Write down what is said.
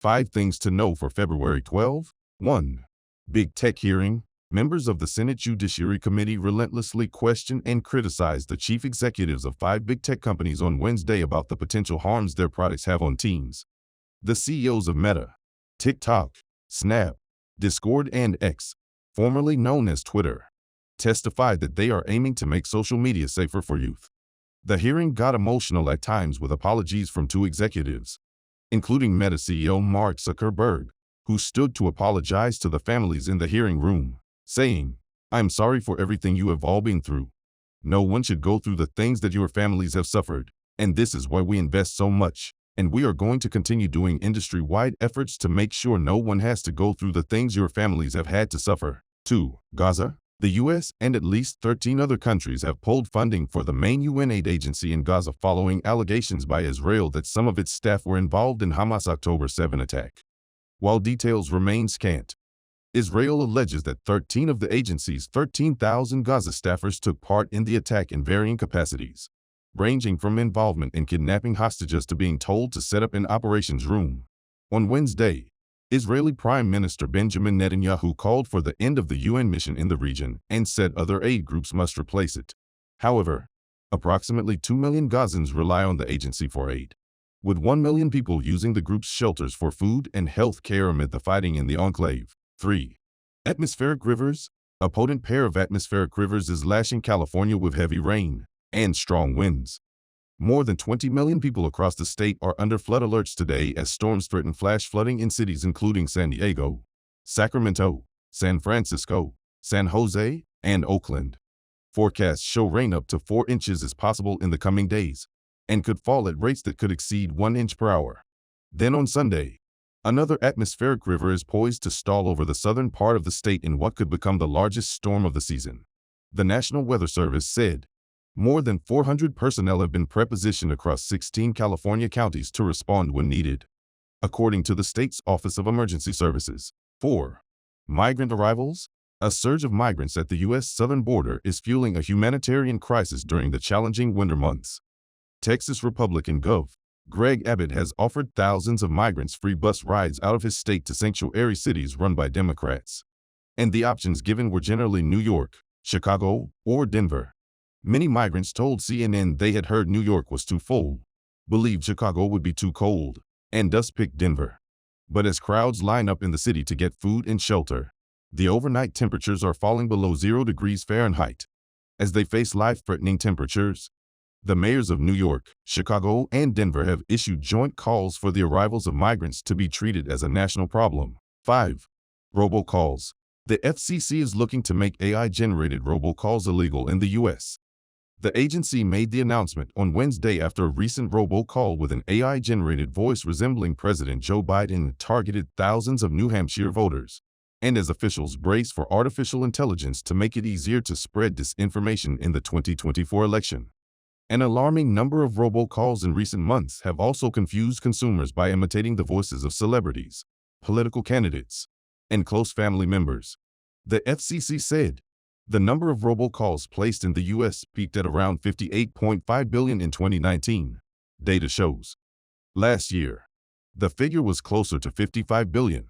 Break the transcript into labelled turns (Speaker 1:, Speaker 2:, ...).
Speaker 1: 5 things to know for February 12. 1. Big Tech Hearing. Members of the Senate Judiciary Committee relentlessly questioned and criticized the chief executives of 5 big tech companies on Wednesday about the potential harms their products have on teens. The CEOs of Meta, TikTok, Snap, Discord, and X, formerly known as Twitter, testified that they are aiming to make social media safer for youth. The hearing got emotional at times with apologies from 2 executives, including Meta CEO Mark Zuckerberg, who stood to apologize to the families in the hearing room, saying, "I'm sorry for everything you have all been through. No one should go through the things that your families have suffered, and this is why we invest so much, and we are going to continue doing industry-wide efforts to make sure no one has to go through the things your families have had to suffer." 2. Gaza. The U.S. and at least 13 other countries have pulled funding for the main UN aid agency in Gaza following allegations by Israel that some of its staff were involved in Hamas' October 7 attack. While details remain scant, Israel alleges that 13 of the agency's 13,000 Gaza staffers took part in the attack in varying capacities, ranging from involvement in kidnapping hostages to being told to set up an operations room. On Wednesday, Israeli Prime Minister Benjamin Netanyahu called for the end of the UN mission in the region and said other aid groups must replace it. However, approximately 2 million Gazans rely on the agency for aid, with 1 million people using the group's shelters for food and health care amid the fighting in the enclave. 3. Atmospheric rivers. A potent pair of atmospheric rivers is lashing California with heavy rain and strong winds. More than 20 million people across the state are under flood alerts today as storms threaten flash flooding in cities including San Diego, Sacramento, San Francisco, San Jose, and Oakland. Forecasts show rain up to 4 inches is possible in the coming days and could fall at rates that could exceed 1 inch per hour. Then on Sunday, another atmospheric river is poised to stall over the southern part of the state in what could become the largest storm of the season. The National Weather Service said more than 400 personnel have been prepositioned across 16 California counties to respond when needed, according to the state's Office of Emergency Services. 4. Migrant arrivals. A surge of migrants at the U.S. southern border is fueling a humanitarian crisis during the challenging winter months. Texas Republican Gov. Greg Abbott has offered thousands of migrants free bus rides out of his state to sanctuary cities run by Democrats, and the options given were generally New York, Chicago, or Denver. Many migrants told CNN they had heard New York was too full, believed Chicago would be too cold, and thus picked Denver. But as crowds line up in the city to get food and shelter, the overnight temperatures are falling below 0 degrees Fahrenheit. As they face life-threatening temperatures, the mayors of New York, Chicago, and Denver have issued joint calls for the arrivals of migrants to be treated as a national problem. 5. Robocalls. The FCC is looking to make AI-generated robocalls illegal in the U.S. The agency made the announcement on Wednesday after a recent robocall with an AI-generated voice resembling President Joe Biden targeted thousands of New Hampshire voters, and as officials brace for artificial intelligence to make it easier to spread disinformation in the 2024 election. An alarming number of robocalls in recent months have also confused consumers by imitating the voices of celebrities, political candidates, and close family members. The FCC said the number of robocalls placed in the U.S. peaked at around 58.5 billion in 2019, data shows. Last year, the figure was closer to 55 billion.